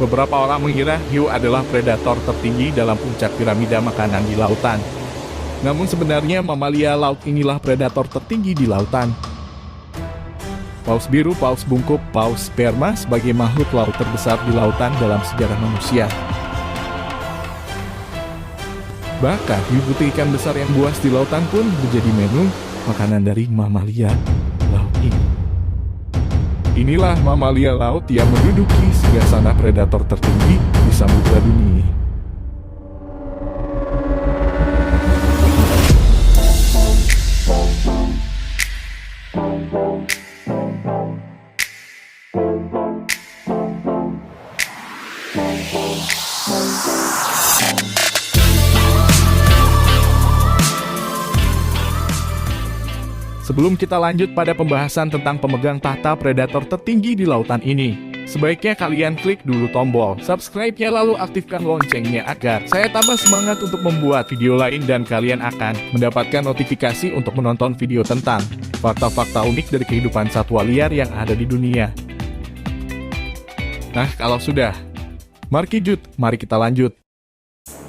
Beberapa orang mengira hiu adalah predator tertinggi dalam puncak piramida makanan di lautan. Namun sebenarnya mamalia laut inilah predator tertinggi di lautan. Paus biru, paus bungkuk, paus sperma sebagai makhluk laut terbesar di lautan dalam sejarah manusia. Bahkan hiu putih ikan besar yang buas di lautan pun menjadi menu makanan dari mamalia laut ini. Inilah mamalia laut yang menduduki singgasana predator tertinggi di samudra dunia. Sebelum kita lanjut pada pembahasan tentang pemegang tahta predator tertinggi di lautan ini, sebaiknya kalian klik dulu tombol subscribe-nya lalu aktifkan loncengnya agar saya tambah semangat untuk membuat video lain dan kalian akan mendapatkan notifikasi untuk menonton video tentang fakta-fakta unik dari kehidupan satwa liar yang ada di dunia. Nah, kalau sudah, mari kita lanjut.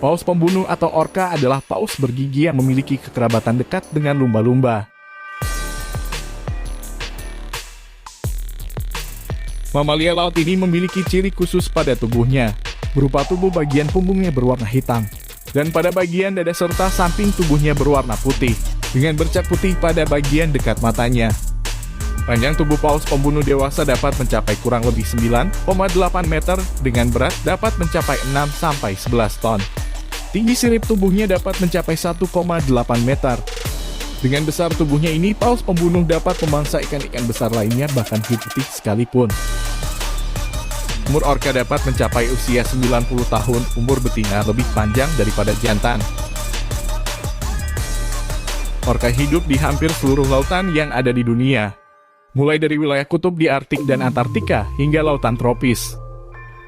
Paus pembunuh atau orca adalah paus bergigi yang memiliki kekerabatan dekat dengan lumba-lumba. Mamalia laut ini memiliki ciri khusus pada tubuhnya, berupa tubuh bagian punggungnya berwarna hitam, dan pada bagian dada serta samping tubuhnya berwarna putih, dengan bercak putih pada bagian dekat matanya. Panjang tubuh paus pembunuh dewasa dapat mencapai kurang lebih 9,8 meter, dengan berat dapat mencapai 6-11 ton. Tinggi sirip tubuhnya dapat mencapai 1,8 meter. Dengan besar tubuhnya ini, paus pembunuh dapat memangsa ikan-ikan besar lainnya, bahkan hiu putih sekalipun. Umur orca dapat mencapai usia 90 tahun, umur betina lebih panjang daripada jantan. Orca hidup di hampir seluruh lautan yang ada di dunia, mulai dari wilayah kutub di Arktik dan Antartika hingga lautan tropis,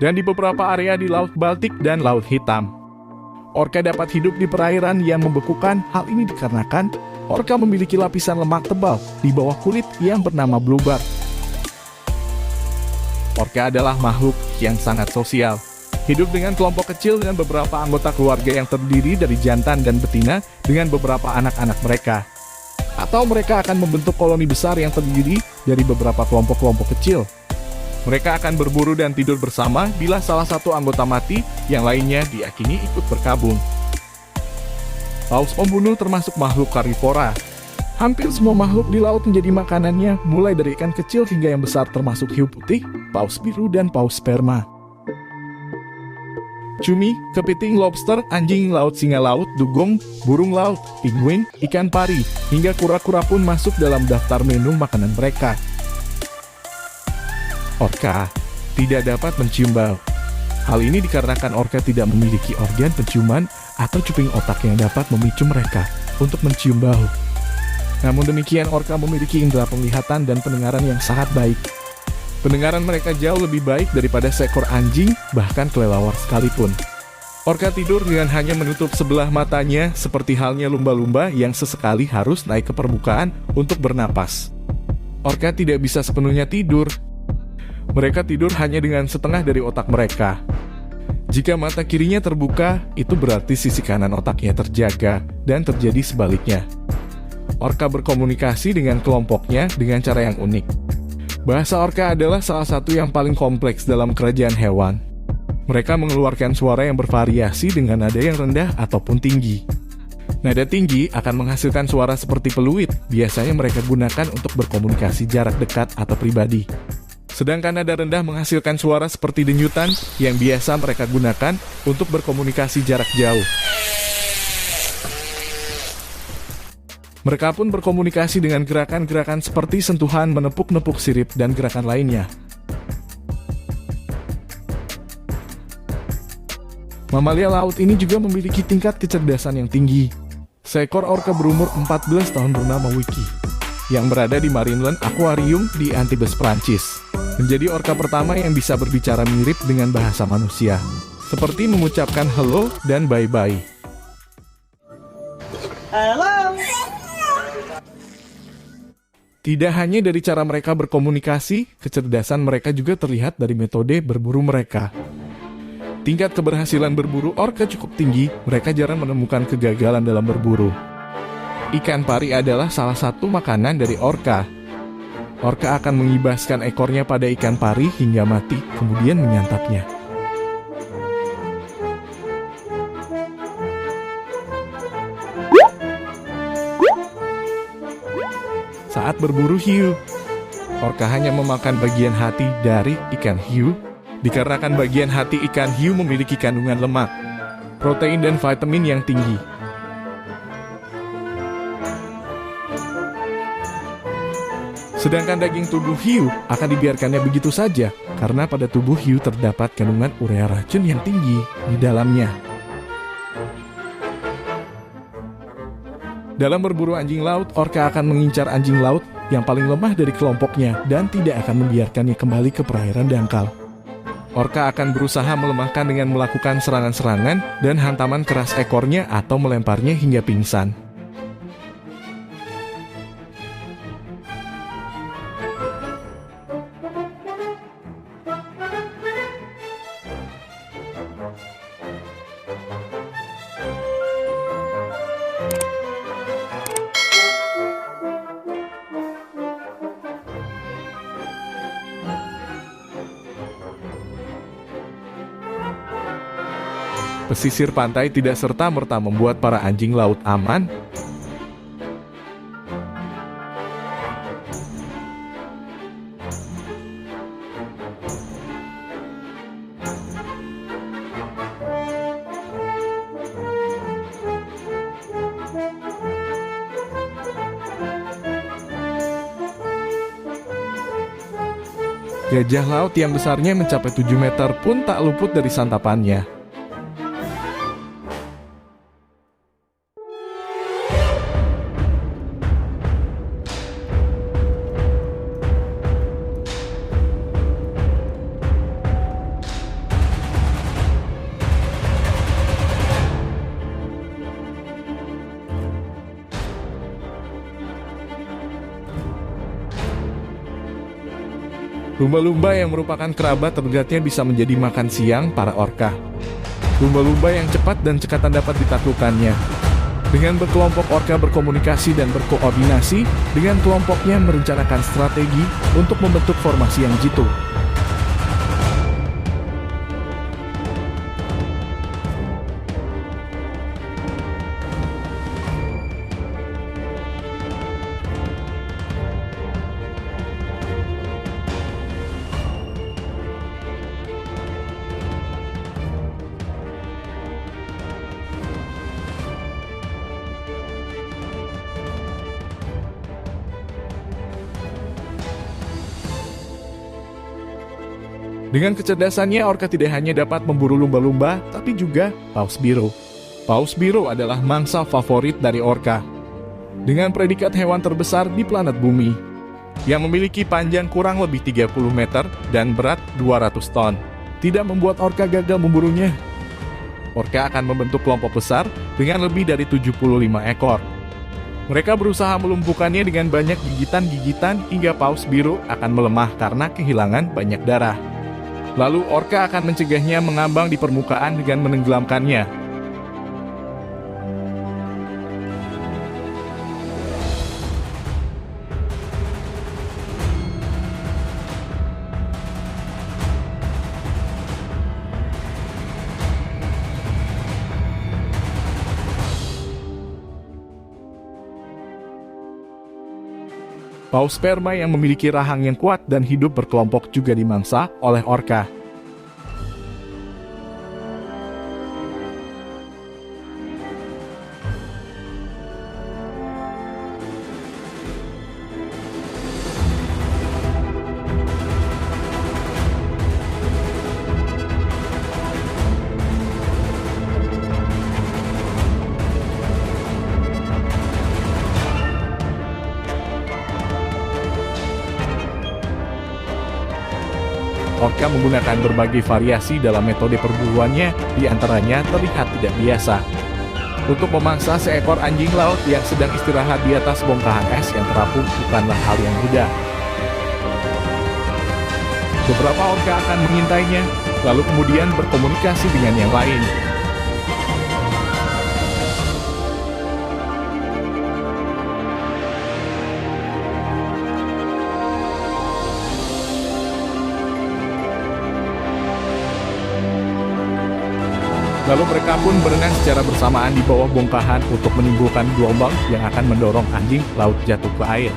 dan di beberapa area di Laut Baltik dan Laut Hitam. Orca dapat hidup di perairan yang membekukan. Hal ini dikarenakan orca memiliki lapisan lemak tebal di bawah kulit yang bernama blubber. Orca adalah makhluk yang sangat sosial. Hidup dengan kelompok kecil dengan beberapa anggota keluarga yang terdiri dari jantan dan betina dengan beberapa anak-anak mereka. Atau mereka akan membentuk koloni besar yang terdiri dari beberapa kelompok-kelompok kecil. Mereka akan berburu dan tidur bersama bila salah satu anggota mati, yang lainnya diyakini ikut berkabung. Paus pembunuh termasuk makhluk karnivora. Hampir semua makhluk di laut menjadi makanannya, mulai dari ikan kecil hingga yang besar termasuk hiu putih, paus biru, dan paus sperma. Cumi, kepiting, lobster, anjing laut, singa laut, dugong, burung laut, penguin, ikan pari, hingga kura-kura pun masuk dalam daftar menu makanan mereka. Orca tidak dapat mencium bau. Hal ini dikarenakan orca tidak memiliki organ penciuman atau cuping otak yang dapat memicu mereka untuk mencium bau. Namun demikian, orca memiliki indera penglihatan dan pendengaran yang sangat baik. Pendengaran mereka jauh lebih baik daripada seekor anjing, bahkan kelelawar sekalipun. Orca tidur dengan hanya menutup sebelah matanya, seperti halnya lumba-lumba yang sesekali harus naik ke permukaan untuk bernapas. Orca tidak bisa sepenuhnya tidur. Mereka tidur hanya dengan setengah dari otak mereka. Jika mata kirinya terbuka, itu berarti sisi kanan otaknya terjaga, dan terjadi sebaliknya. Orca berkomunikasi dengan kelompoknya dengan cara yang unik. Bahasa orca adalah salah satu yang paling kompleks dalam kerajaan hewan. Mereka mengeluarkan suara yang bervariasi dengan nada yang rendah ataupun tinggi. Nada tinggi akan menghasilkan suara seperti peluit, biasanya mereka gunakan untuk berkomunikasi jarak dekat atau pribadi. Sedangkan nada rendah menghasilkan suara seperti denyutan yang biasa mereka gunakan untuk berkomunikasi jarak jauh. Mereka pun berkomunikasi dengan gerakan-gerakan seperti sentuhan, menepuk-nepuk sirip, dan gerakan lainnya. Mamalia laut ini juga memiliki tingkat kecerdasan yang tinggi. Seekor orca berumur 14 tahun bernama Wiki, yang berada di Marineland Aquarium di Antibes, Prancis. Menjadi orca pertama yang bisa berbicara mirip dengan bahasa manusia, seperti mengucapkan hello dan bye-bye. Hello. Tidak hanya dari cara mereka berkomunikasi, kecerdasan mereka juga terlihat dari metode berburu mereka. Tingkat keberhasilan berburu orca cukup tinggi, mereka jarang menemukan kegagalan dalam berburu. Ikan pari adalah salah satu makanan dari orca. Orca akan mengibaskan ekornya pada ikan pari hingga mati, kemudian menyantapnya. Saat berburu hiu, orca hanya memakan bagian hati dari ikan hiu, dikarenakan bagian hati ikan hiu memiliki kandungan lemak, protein dan vitamin yang tinggi. Sedangkan daging tubuh hiu akan dibiarkannya begitu saja, karena pada tubuh hiu terdapat kandungan urea racun yang tinggi di dalamnya. Dalam berburu anjing laut, orca akan mengincar anjing laut yang paling lemah dari kelompoknya dan tidak akan membiarkannya kembali ke perairan dangkal. Orca akan berusaha melemahkan dengan melakukan serangan-serangan dan hantaman keras ekornya atau melemparnya hingga pingsan. Pesisir pantai tidak serta-merta membuat para anjing laut aman. Gajah laut yang besarnya mencapai 7 meter pun tak luput dari santapannya. Lumba-lumba yang merupakan kerabat terdekatnya bisa menjadi makan siang para orca. Lumba-lumba yang cepat dan cekatan dapat ditaklukannya. Dengan berkelompok, orca berkomunikasi dan berkoordinasi dengan kelompoknya merencanakan strategi untuk membentuk formasi yang jitu. Dengan kecerdasannya, orca tidak hanya dapat memburu lumba-lumba, tapi juga paus biru. Paus biru adalah mangsa favorit dari orca. Dengan predikat hewan terbesar di planet bumi, yang memiliki panjang kurang lebih 30 meter dan berat 200 ton, tidak membuat orca gagal memburunya. Orca akan membentuk kelompok besar dengan lebih dari 75 ekor. Mereka berusaha melumpuhkannya dengan banyak gigitan-gigitan hingga paus biru akan melemah karena kehilangan banyak darah. Lalu orca akan mencegahnya mengambang di permukaan dengan menenggelamkannya. Paus sperma yang memiliki rahang yang kuat dan hidup berkelompok juga dimangsa oleh orca. Orca menggunakan berbagai variasi dalam metode perburuannya, diantaranya terlihat tidak biasa. Untuk memangsa seekor anjing laut yang sedang istirahat di atas bongkahan es yang terapung bukanlah hal yang mudah. Beberapa orca akan mengintainya, lalu kemudian berkomunikasi dengan yang lain. Lalu mereka pun berenang secara bersamaan di bawah bongkahan untuk menimbulkan gelombang yang akan mendorong anjing laut jatuh ke air.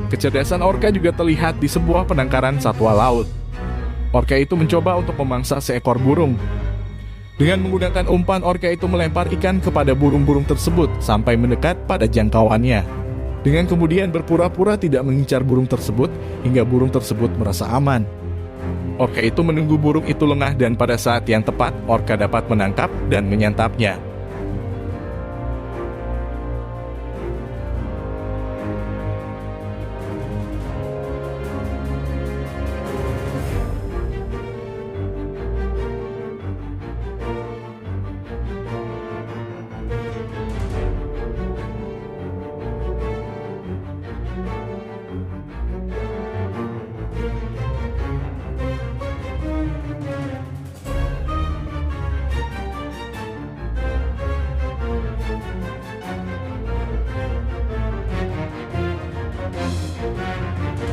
Kecerdasan orka juga terlihat di sebuah penangkaran satwa laut. Orka itu mencoba untuk memangsa seekor burung. Dengan menggunakan umpan, orka itu melempar ikan kepada burung-burung tersebut sampai mendekat pada jangkauannya. Dengan kemudian berpura-pura tidak mengincar burung tersebut hingga burung tersebut merasa aman. Orka itu menunggu burung itu lengah dan pada saat yang tepat, orka dapat menangkap dan menyantapnya.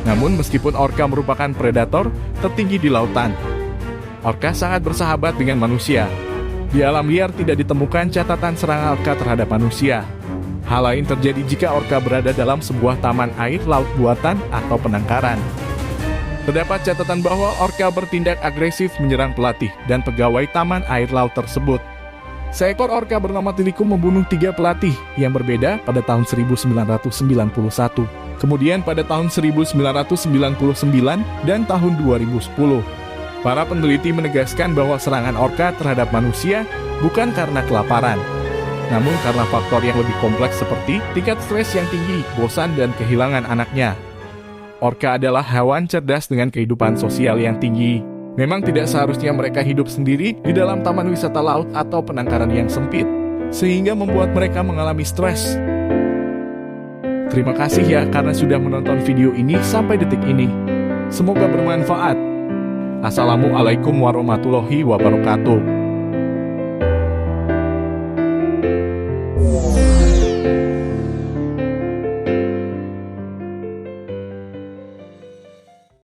Namun meskipun orka merupakan predator tertinggi di lautan, orka sangat bersahabat dengan manusia. Di alam liar tidak ditemukan catatan serangan orka terhadap manusia. Hal lain terjadi jika orka berada dalam sebuah taman air laut buatan atau penangkaran. Terdapat catatan bahwa orka bertindak agresif menyerang pelatih dan pegawai taman air laut tersebut. Seekor orka bernama Tilikum membunuh 3 pelatih yang berbeda pada tahun 1991. Kemudian pada tahun 1999 dan tahun 2010. Para peneliti menegaskan bahwa serangan orka terhadap manusia bukan karena kelaparan, namun karena faktor yang lebih kompleks seperti tingkat stres yang tinggi, bosan, dan kehilangan anaknya. Orka adalah hewan cerdas dengan kehidupan sosial yang tinggi. Memang tidak seharusnya mereka hidup sendiri di dalam taman wisata laut atau penangkaran yang sempit, sehingga membuat mereka mengalami stres. Terima kasih ya karena sudah menonton video ini sampai detik ini. Semoga bermanfaat. Assalamualaikum warahmatullahi wabarakatuh.